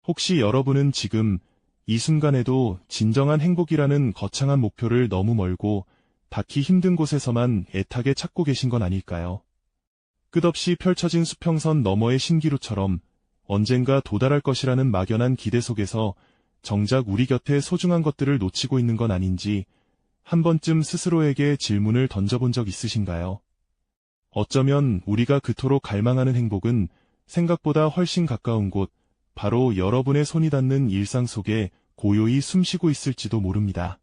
혹시 여러분은 지금 이 순간에도 진정한 행복이라는 거창한 목표를 너무 멀고 닿기 힘든 곳에서만 애타게 찾고 계신 건 아닐까요? 끝없이 펼쳐진 수평선 너머의 신기루처럼 언젠가 도달할 것이라는 막연한 기대 속에서 정작 우리 곁에 소중한 것들을 놓치고 있는 건 아닌지 한 번쯤 스스로에게 질문을 던져본 적 있으신가요? 어쩌면 우리가 그토록 갈망하는 행복은 생각보다 훨씬 가까운 곳, 바로 여러분의 손이 닿는 일상 속에 고요히 숨쉬고 있을지도 모릅니다.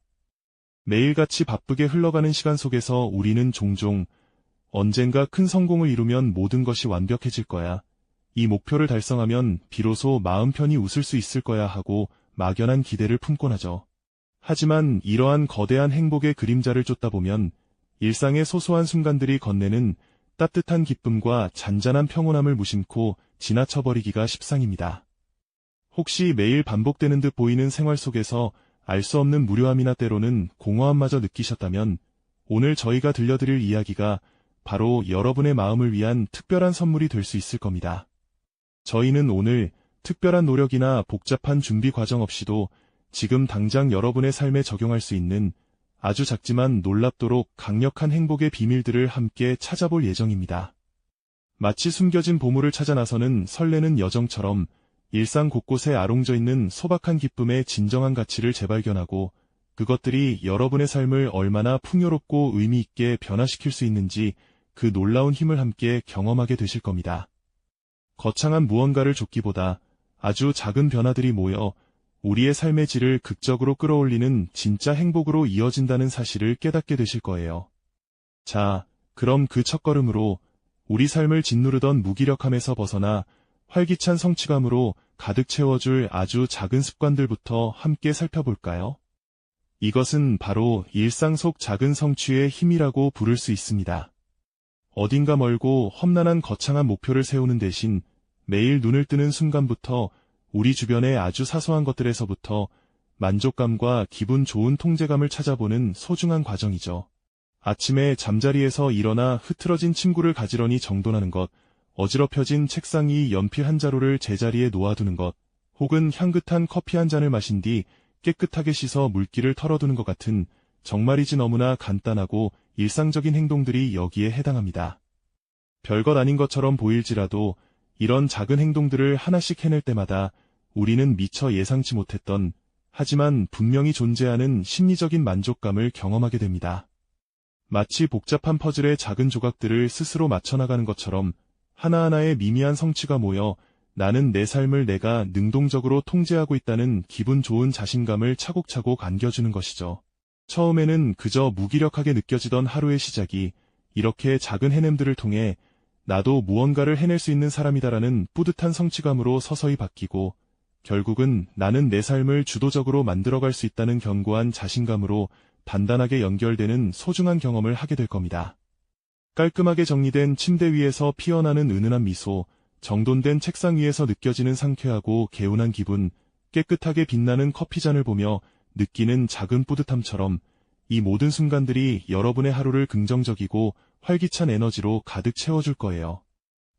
매일같이 바쁘게 흘러가는 시간 속에서 우리는 종종 언젠가 큰 성공을 이루면 모든 것이 완벽해질 거야. 이 목표를 달성하면 비로소 마음 편히 웃을 수 있을 거야 하고 막연한 기대를 품곤 하죠. 하지만 이러한 거대한 행복의 그림자를 쫓다 보면 일상의 소소한 순간들이 건네는 따뜻한 기쁨과 잔잔한 평온함을 무심코 지나쳐버리기가 십상입니다. 혹시 매일 반복되는 듯 보이는 생활 속에서 알 수 없는 무료함이나 때로는 공허함마저 느끼셨다면 오늘 저희가 들려드릴 이야기가 바로 여러분의 마음을 위한 특별한 선물이 될 수 있을 겁니다. 저희는 오늘 특별한 노력이나 복잡한 준비 과정 없이도 지금 당장 여러분의 삶에 적용할 수 있는 아주 작지만 놀랍도록 강력한 행복의 비밀들을 함께 찾아볼 예정입니다. 마치 숨겨진 보물을 찾아 나서는 설레는 여정처럼 일상 곳곳에 아롱져 있는 소박한 기쁨의 진정한 가치를 재발견하고 그것들이 여러분의 삶을 얼마나 풍요롭고 의미 있게 변화시킬 수 있는지 그 놀라운 힘을 함께 경험하게 되실 겁니다. 거창한 무언가를 쫓기보다 아주 작은 변화들이 모여 우리의 삶의 질을 극적으로 끌어올리는 진짜 행복으로 이어진다는 사실을 깨닫게 되실 거예요. 자, 그럼 그 첫걸음으로 우리 삶을 짓누르던 무기력함에서 벗어나 활기찬 성취감으로 가득 채워줄 아주 작은 습관들부터 함께 살펴볼까요? 이것은 바로 일상 속 작은 성취의 힘이라고 부를 수 있습니다. 어딘가 멀고 험난한 거창한 목표를 세우는 대신 매일 눈을 뜨는 순간부터 우리 주변의 아주 사소한 것들에서부터 만족감과 기분 좋은 통제감을 찾아보는 소중한 과정이죠. 아침에 잠자리에서 일어나 흐트러진 침구를 가지런히 정돈하는 것, 어지럽혀진 책상 위 연필 한 자루를 제자리에 놓아두는 것, 혹은 향긋한 커피 한 잔을 마신 뒤 깨끗하게 씻어 물기를 털어두는 것 같은 정말이지 너무나 간단하고 일상적인 행동들이 여기에 해당합니다. 별것 아닌 것처럼 보일지라도 이런 작은 행동들을 하나씩 해낼 때마다 우리는 미처 예상치 못했던 하지만 분명히 존재하는 심리적인 만족감을 경험하게 됩니다. 마치 복잡한 퍼즐의 작은 조각들을 스스로 맞춰나가는 것처럼 하나하나의 미미한 성취가 모여 나는 내 삶을 내가 능동적으로 통제하고 있다는 기분 좋은 자신감을 차곡차곡 안겨주는 것이죠. 처음에는 그저 무기력하게 느껴지던 하루의 시작이 이렇게 작은 해냄들을 통해 나도 무언가를 해낼 수 있는 사람이다라는 뿌듯한 성취감으로 서서히 바뀌고 결국은 나는 내 삶을 주도적으로 만들어갈 수 있다는 견고한 자신감으로 단단하게 연결되는 소중한 경험을 하게 될 겁니다. 깔끔하게 정리된 침대 위에서 피어나는 은은한 미소, 정돈된 책상 위에서 느껴지는 상쾌하고 개운한 기분, 깨끗하게 빛나는 커피잔을 보며 느끼는 작은 뿌듯함처럼 이 모든 순간들이 여러분의 하루를 긍정적이고 활기찬 에너지로 가득 채워줄 거예요.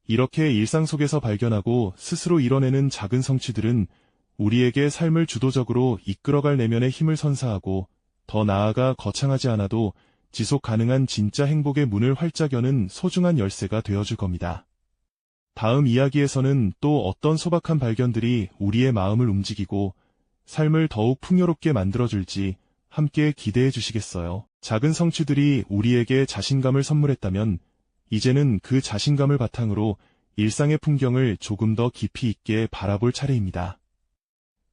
이렇게 일상 속에서 발견하고 스스로 이뤄내는 작은 성취들은 우리에게 삶을 주도적으로 이끌어갈 내면의 힘을 선사하고 더 나아가 거창하지 않아도 지속 가능한 진짜 행복의 문을 활짝 여는 소중한 열쇠가 되어줄 겁니다. 다음 이야기에서는 또 어떤 소박한 발견들이 우리의 마음을 움직이고 삶을 더욱 풍요롭게 만들어줄지 함께 기대해 주시겠어요? 작은 성취들이 우리에게 자신감을 선물했다면 이제는 그 자신감을 바탕으로 일상의 풍경을 조금 더 깊이 있게 바라볼 차례입니다.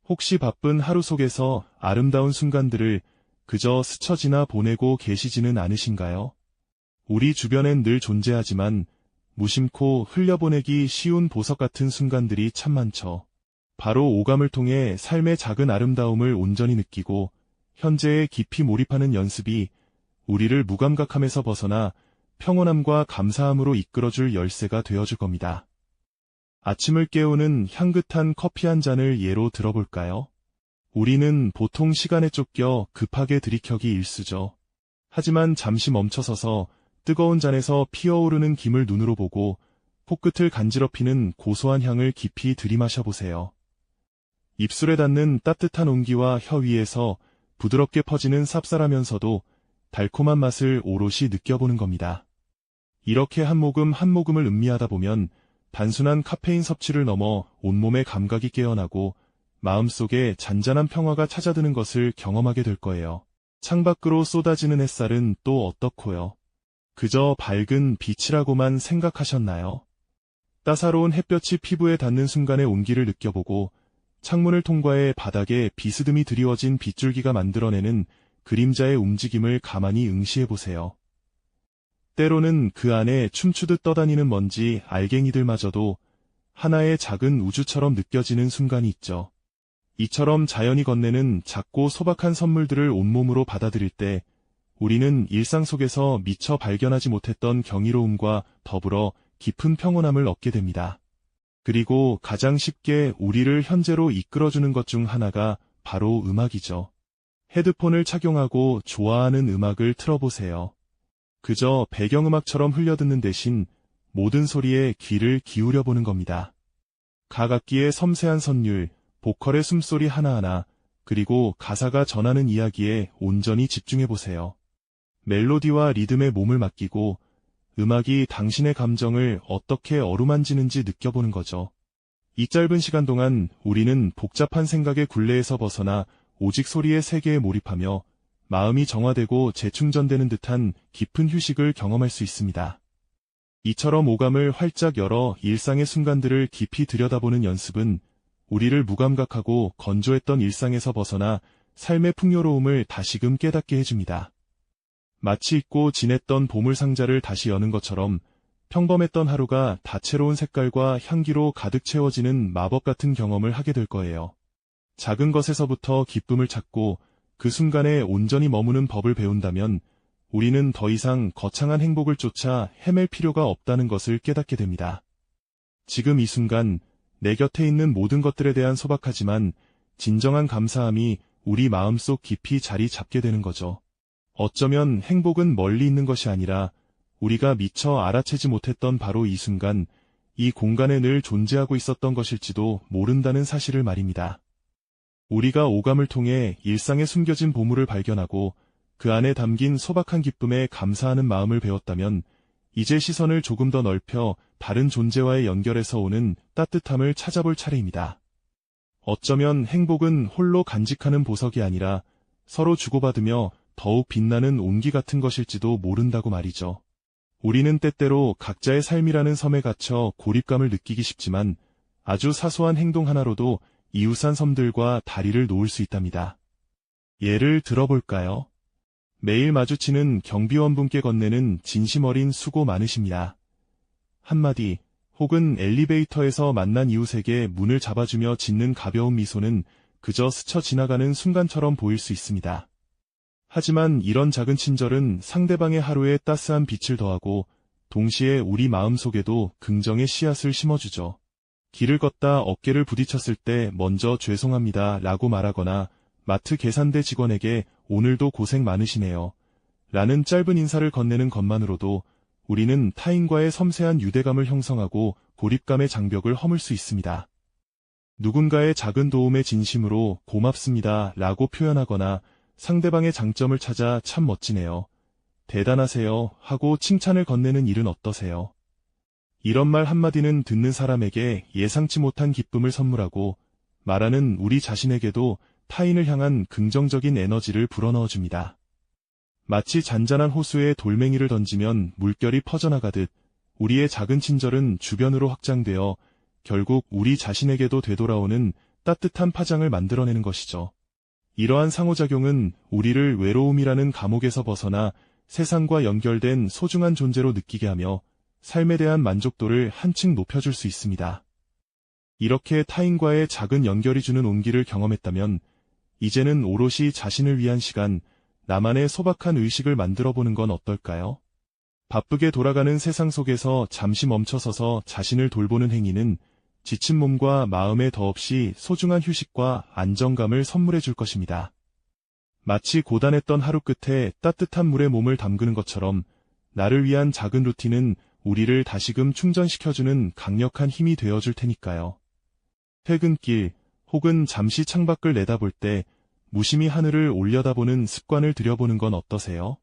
혹시 바쁜 하루 속에서 아름다운 순간들을 그저 스쳐 지나 보내고 계시지는 않으신가요? 우리 주변엔 늘 존재하지만 무심코 흘려보내기 쉬운 보석 같은 순간들이 참 많죠. 바로 오감을 통해 삶의 작은 아름다움을 온전히 느끼고 현재에 깊이 몰입하는 연습이 우리를 무감각함에서 벗어나 평온함과 감사함으로 이끌어줄 열쇠가 되어줄 겁니다. 아침을 깨우는 향긋한 커피 한 잔을 예로 들어볼까요? 우리는 보통 시간에 쫓겨 급하게 들이켜기 일쑤죠. 하지만 잠시 멈춰서서 뜨거운 잔에서 피어오르는 김을 눈으로 보고 코끝을 간지럽히는 고소한 향을 깊이 들이마셔보세요. 입술에 닿는 따뜻한 온기와 혀 위에서 부드럽게 퍼지는 쌉쌀하면서도 달콤한 맛을 오롯이 느껴보는 겁니다. 이렇게 한 모금 한 모금을 음미하다 보면 단순한 카페인 섭취를 넘어 온몸의 감각이 깨어나고 마음속에 잔잔한 평화가 찾아드는 것을 경험하게 될 거예요. 창밖으로 쏟아지는 햇살은 또 어떻고요? 그저 밝은 빛이라고만 생각하셨나요? 따사로운 햇볕이 피부에 닿는 순간의 온기를 느껴보고 창문을 통과해 바닥에 비스듬히 드리워진 빗줄기가 만들어내는 그림자의 움직임을 가만히 응시해보세요. 때로는 그 안에 춤추듯 떠다니는 먼지 알갱이들마저도 하나의 작은 우주처럼 느껴지는 순간이 있죠. 이처럼 자연이 건네는 작고 소박한 선물들을 온몸으로 받아들일 때 우리는 일상 속에서 미처 발견하지 못했던 경이로움과 더불어 깊은 평온함을 얻게 됩니다. 그리고 가장 쉽게 우리를 현재로 이끌어주는 것 중 하나가 바로 음악이죠. 헤드폰을 착용하고 좋아하는 음악을 틀어보세요. 그저 배경음악처럼 흘려듣는 대신 모든 소리에 귀를 기울여보는 겁니다. 각 악기의 섬세한 선율, 보컬의 숨소리 하나하나, 그리고 가사가 전하는 이야기에 온전히 집중해보세요. 멜로디와 리듬에 몸을 맡기고 음악이 당신의 감정을 어떻게 어루만지는지 느껴보는 거죠. 이 짧은 시간 동안 우리는 복잡한 생각의 굴레에서 벗어나 오직 소리의 세계에 몰입하며 마음이 정화되고 재충전되는 듯한 깊은 휴식을 경험할 수 있습니다. 이처럼 오감을 활짝 열어 일상의 순간들을 깊이 들여다보는 연습은 우리를 무감각하고 건조했던 일상에서 벗어나 삶의 풍요로움을 다시금 깨닫게 해줍니다. 마치 잊고 지냈던 보물 상자를 다시 여는 것처럼 평범했던 하루가 다채로운 색깔과 향기로 가득 채워지는 마법 같은 경험을 하게 될 거예요. 작은 것에서부터 기쁨을 찾고 그 순간에 온전히 머무는 법을 배운다면 우리는 더 이상 거창한 행복을 쫓아 헤맬 필요가 없다는 것을 깨닫게 됩니다. 지금 이 순간 내 곁에 있는 모든 것들에 대한 소박하지만 진정한 감사함이 우리 마음속 깊이 자리 잡게 되는 거죠. 어쩌면 행복은 멀리 있는 것이 아니라 우리가 미처 알아채지 못했던 바로 이 순간, 이 공간에 늘 존재하고 있었던 것일지도 모른다는 사실을 말입니다. 우리가 오감을 통해 일상에 숨겨진 보물을 발견하고 그 안에 담긴 소박한 기쁨에 감사하는 마음을 배웠다면 이제 시선을 조금 더 넓혀 다른 존재와의 연결에서 오는 따뜻함을 찾아볼 차례입니다. 어쩌면 행복은 홀로 간직하는 보석이 아니라 서로 주고받으며 더욱 빛나는 온기 같은 것일지도 모른다고 말이죠. 우리는 때때로 각자의 삶이라는 섬에 갇혀 고립감을 느끼기 쉽지만 아주 사소한 행동 하나로도 이웃산 섬들과 다리를 놓을 수 있답니다. 예를 들어볼까요? 매일 마주치는 경비원분께 건네는 진심 어린 수고 많으십니다. 한마디, 혹은 엘리베이터에서 만난 이웃에게 문을 잡아주며 짓는 가벼운 미소는 그저 스쳐 지나가는 순간처럼 보일 수 있습니다. 하지만 이런 작은 친절은 상대방의 하루에 따스한 빛을 더하고 동시에 우리 마음속에도 긍정의 씨앗을 심어주죠. 길을 걷다 어깨를 부딪혔을 때 먼저 죄송합니다 라고 말하거나 마트 계산대 직원에게 오늘도 고생 많으시네요 라는 짧은 인사를 건네는 것만으로도 우리는 타인과의 섬세한 유대감을 형성하고 고립감의 장벽을 허물 수 있습니다. 누군가의 작은 도움에 진심으로 고맙습니다 라고 표현하거나 상대방의 장점을 찾아 참 멋지네요, 대단하세요 하고 칭찬을 건네는 일은 어떠세요? 이런 말 한마디는 듣는 사람에게 예상치 못한 기쁨을 선물하고 말하는 우리 자신에게도 타인을 향한 긍정적인 에너지를 불어넣어줍니다. 마치 잔잔한 호수에 돌멩이를 던지면 물결이 퍼져나가듯 우리의 작은 친절은 주변으로 확장되어 결국 우리 자신에게도 되돌아오는 따뜻한 파장을 만들어내는 것이죠. 이러한 상호작용은 우리를 외로움이라는 감옥에서 벗어나 세상과 연결된 소중한 존재로 느끼게 하며 삶에 대한 만족도를 한층 높여줄 수 있습니다. 이렇게 타인과의 작은 연결이 주는 온기를 경험했다면 이제는 오롯이 자신을 위한 시간, 나만의 소박한 의식을 만들어보는 건 어떨까요? 바쁘게 돌아가는 세상 속에서 잠시 멈춰서서 자신을 돌보는 행위는 지친 몸과 마음에 더없이 소중한 휴식과 안정감을 선물해 줄 것입니다. 마치 고단했던 하루 끝에 따뜻한 물에 몸을 담그는 것처럼 나를 위한 작은 루틴은 우리를 다시금 충전시켜주는 강력한 힘이 되어줄 테니까요. 퇴근길, 혹은 잠시 창밖을 내다볼 때 무심히 하늘을 올려다보는 습관을 들여보는 건 어떠세요?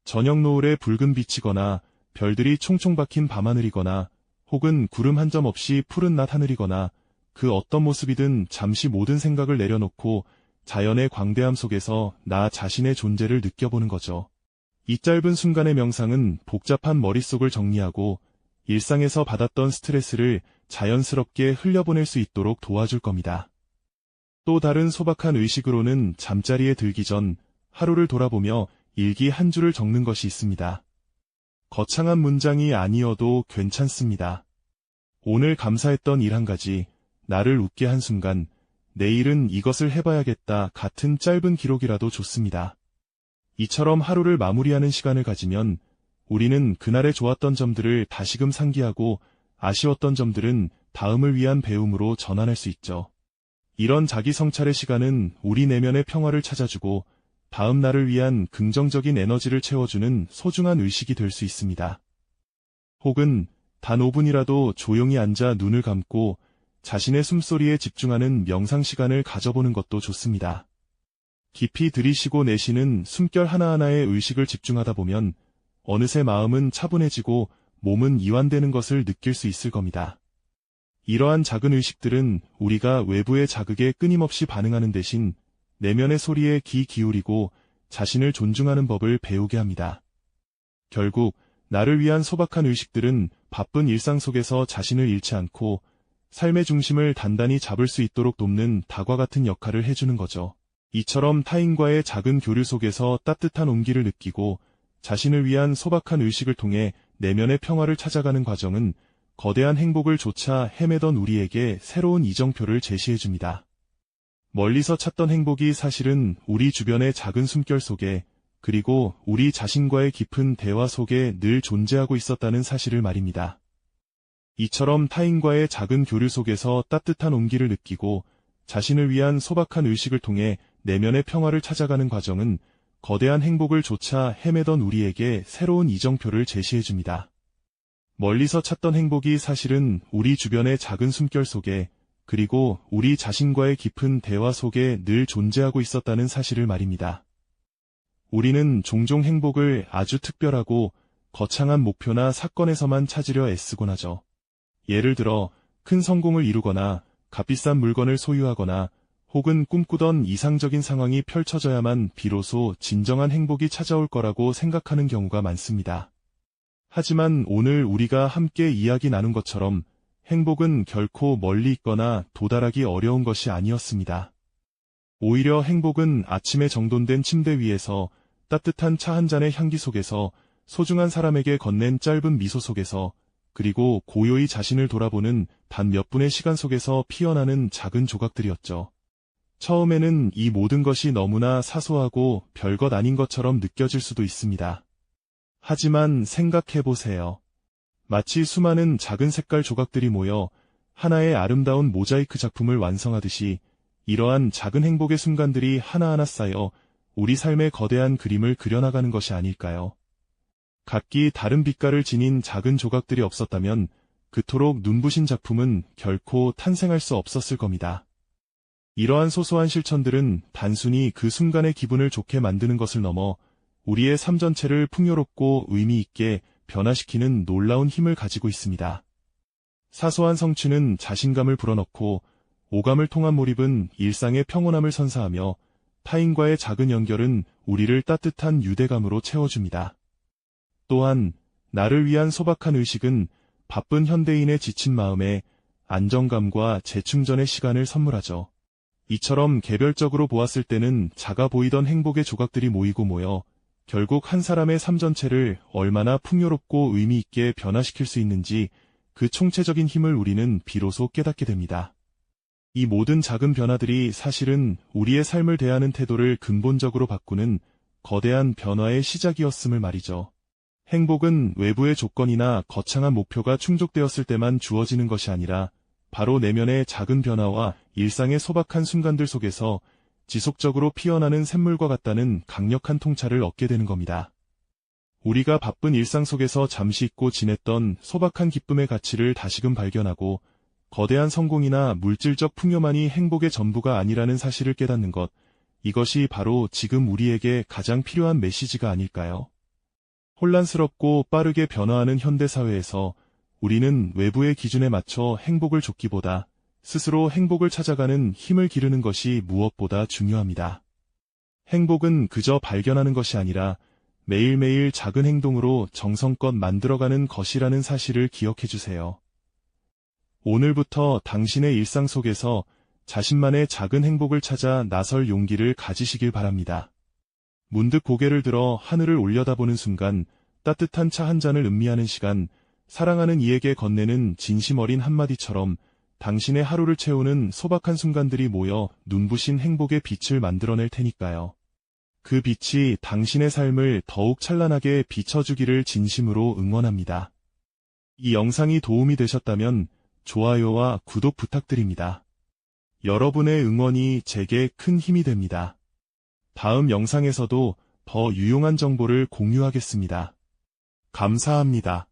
저녁 노을에 붉은 빛이거나 별들이 총총 박힌 밤하늘이거나 혹은 구름 한 점 없이 푸른 낮 하늘이거나 그 어떤 모습이든 잠시 모든 생각을 내려놓고 자연의 광대함 속에서 나 자신의 존재를 느껴보는 거죠. 이 짧은 순간의 명상은 복잡한 머릿속을 정리하고 일상에서 받았던 스트레스를 자연스럽게 흘려보낼 수 있도록 도와줄 겁니다. 또 다른 소박한 의식으로는 잠자리에 들기 전 하루를 돌아보며 일기 한 줄을 적는 것이 있습니다. 거창한 문장이 아니어도 괜찮습니다. 오늘 감사했던 일 한 가지, 나를 웃게 한 순간, 내일은 이것을 해봐야겠다 같은 짧은 기록이라도 좋습니다. 이처럼 하루를 마무리하는 시간을 가지면 우리는 그날의 좋았던 점들을 다시금 상기하고 아쉬웠던 점들은 다음을 위한 배움으로 전환할 수 있죠. 이런 자기 성찰의 시간은 우리 내면의 평화를 찾아주고 다음 날을 위한 긍정적인 에너지를 채워주는 소중한 의식이 될 수 있습니다. 혹은 단 5분이라도 조용히 앉아 눈을 감고 자신의 숨소리에 집중하는 명상 시간을 가져보는 것도 좋습니다. 깊이 들이쉬고 내쉬는 숨결 하나하나에 의식을 집중하다 보면 어느새 마음은 차분해지고 몸은 이완되는 것을 느낄 수 있을 겁니다. 이러한 작은 의식들은 우리가 외부의 자극에 끊임없이 반응하는 대신 내면의 소리에 귀 기울이고 자신을 존중하는 법을 배우게 합니다. 결국 나를 위한 소박한 의식들은 바쁜 일상 속에서 자신을 잃지 않고 삶의 중심을 단단히 잡을 수 있도록 돕는 닭과 같은 역할을 해주는 거죠. 이처럼 타인과의 작은 교류 속에서 따뜻한 온기를 느끼고 자신을 위한 소박한 의식을 통해 내면의 평화를 찾아가는 과정은 거대한 행복을 쫓아 헤매던 우리에게 새로운 이정표를 제시해줍니다. 멀리서 찾던 행복이 사실은 우리 주변의 작은 숨결 속에 그리고 우리 자신과의 깊은 대화 속에 늘 존재하고 있었다는 사실을 말입니다. 이처럼 타인과의 작은 교류 속에서 따뜻한 온기를 느끼고 자신을 위한 소박한 의식을 통해 내면의 평화를 찾아가는 과정은 거대한 행복을 쫓아 헤매던 우리에게 새로운 이정표를 제시해줍니다. 멀리서 찾던 행복이 사실은 우리 주변의 작은 숨결 속에 그리고 우리 자신과의 깊은 대화 속에 늘 존재하고 있었다는 사실을 말입니다. 우리는 종종 행복을 아주 특별하고 거창한 목표나 사건에서만 찾으려 애쓰곤 하죠. 예를 들어 큰 성공을 이루거나 값비싼 물건을 소유하거나 혹은 꿈꾸던 이상적인 상황이 펼쳐져야만 비로소 진정한 행복이 찾아올 거라고 생각하는 경우가 많습니다. 하지만 오늘 우리가 함께 이야기 나눈 것처럼 행복은 결코 멀리 있거나 도달하기 어려운 것이 아니었습니다. 오히려 행복은 아침에 정돈된 침대 위에서 따뜻한 차 한 잔의 향기 속에서 소중한 사람에게 건넨 짧은 미소 속에서 그리고 고요히 자신을 돌아보는 단 몇 분의 시간 속에서 피어나는 작은 조각들이었죠. 처음에는 이 모든 것이 너무나 사소하고 별것 아닌 것처럼 느껴질 수도 있습니다. 하지만 생각해보세요. 마치 수많은 작은 색깔 조각들이 모여 하나의 아름다운 모자이크 작품을 완성하듯이 이러한 작은 행복의 순간들이 하나하나 쌓여 우리 삶의 거대한 그림을 그려나가는 것이 아닐까요? 각기 다른 빛깔을 지닌 작은 조각들이 없었다면 그토록 눈부신 작품은 결코 탄생할 수 없었을 겁니다. 이러한 소소한 실천들은 단순히 그 순간의 기분을 좋게 만드는 것을 넘어 우리의 삶 전체를 풍요롭고 의미 있게 변화시키는 놀라운 힘을 가지고 있습니다. 사소한 성취는 자신감을 불어넣고 오감을 통한 몰입은 일상의 평온함을 선사하며 타인과의 작은 연결은 우리를 따뜻한 유대감으로 채워줍니다. 또한 나를 위한 소박한 의식은 바쁜 현대인의 지친 마음에 안정감과 재충전의 시간을 선물하죠. 이처럼 개별적으로 보았을 때는 작아 보이던 행복의 조각들이 모이고 모여 결국 한 사람의 삶 전체를 얼마나 풍요롭고 의미 있게 변화시킬 수 있는지 그 총체적인 힘을 우리는 비로소 깨닫게 됩니다. 이 모든 작은 변화들이 사실은 우리의 삶을 대하는 태도를 근본적으로 바꾸는 거대한 변화의 시작이었음을 말이죠. 행복은 외부의 조건이나 거창한 목표가 충족되었을 때만 주어지는 것이 아니라 바로 내면의 작은 변화와 일상의 소박한 순간들 속에서 지속적으로 피어나는 샘물과 같다는 강력한 통찰을 얻게 되는 겁니다. 우리가 바쁜 일상 속에서 잠시 잊고 지냈던 소박한 기쁨의 가치를 다시금 발견하고 거대한 성공이나 물질적 풍요만이 행복의 전부가 아니라는 사실을 깨닫는 것, 이것이 바로 지금 우리에게 가장 필요한 메시지가 아닐까요? 혼란스럽고 빠르게 변화하는 현대사회에서 우리는 외부의 기준에 맞춰 행복을 좇기보다 스스로 행복을 찾아가는 힘을 기르는 것이 무엇보다 중요합니다. 행복은 그저 발견하는 것이 아니라 매일매일 작은 행동으로 정성껏 만들어가는 것이라는 사실을 기억해 주세요. 오늘부터 당신의 일상 속에서 자신만의 작은 행복을 찾아 나설 용기를 가지시길 바랍니다. 문득 고개를 들어 하늘을 올려다보는 순간 따뜻한 차 한 잔을 음미하는 시간, 사랑하는 이에게 건네는 진심 어린 한마디처럼 당신의 하루를 채우는 소박한 순간들이 모여 눈부신 행복의 빛을 만들어낼 테니까요. 그 빛이 당신의 삶을 더욱 찬란하게 비춰주기를 진심으로 응원합니다. 이 영상이 도움이 되셨다면 좋아요와 구독 부탁드립니다. 여러분의 응원이 제게 큰 힘이 됩니다. 다음 영상에서도 더 유용한 정보를 공유하겠습니다. 감사합니다.